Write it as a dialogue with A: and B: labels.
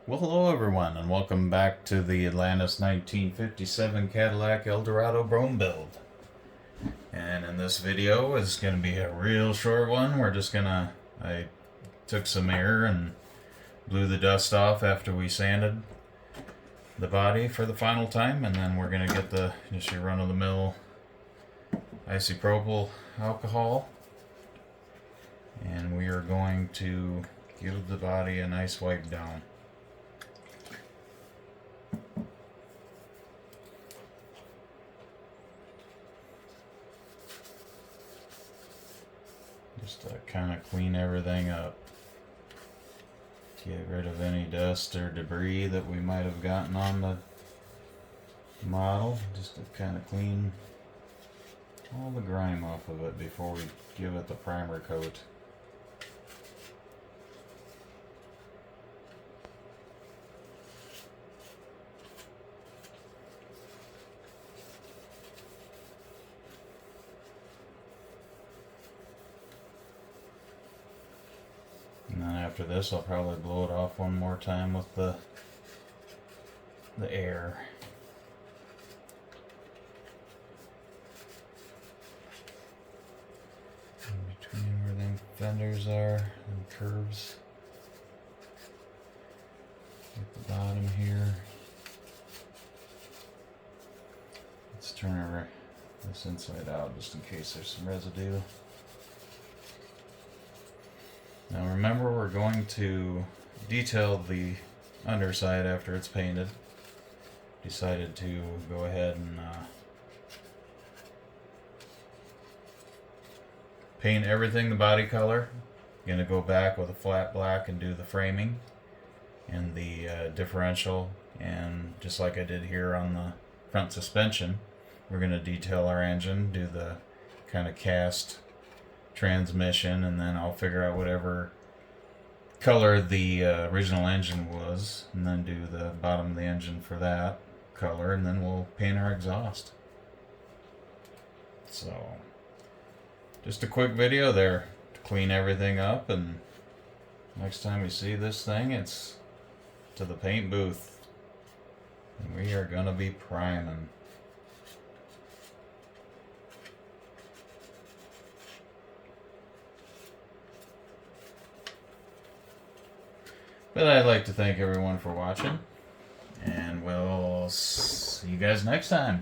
A: Well, hello everyone, and welcome back to the Atlantis 1957 Cadillac Eldorado Brougham build. And in this video, it's going to be a real short one. I took some air and blew the dust off after we sanded the body for the final time, and then we're going to get just your run-of-the-mill isopropyl alcohol, and we are going to give the body a nice wipe down. Just to kind of clean everything up. Get rid of any dust or debris that we might have gotten on the model. Just to kind of clean all the grime off of it before we give it the primer coat. And then after this, I'll probably blow it off one more time with the air. In between where them fenders are and curves. At the bottom here. Let's turn this inside out just in case there's some residue. Now remember, we're going to detail the underside after it's painted. Decided to go ahead and paint everything the body color. Gonna go back with a flat black and do the framing and the differential, and just like I did here on the front suspension, we're gonna detail our engine, do the kind of cast transmission, and then I'll figure out whatever color the original engine was, and then do the bottom of the engine for that color, and then we'll paint our exhaust. So just a quick video there to clean everything up, and next time we see this thing, it's to the paint booth, and we are gonna be priming. But I'd like to thank everyone for watching, and we'll see you guys next time.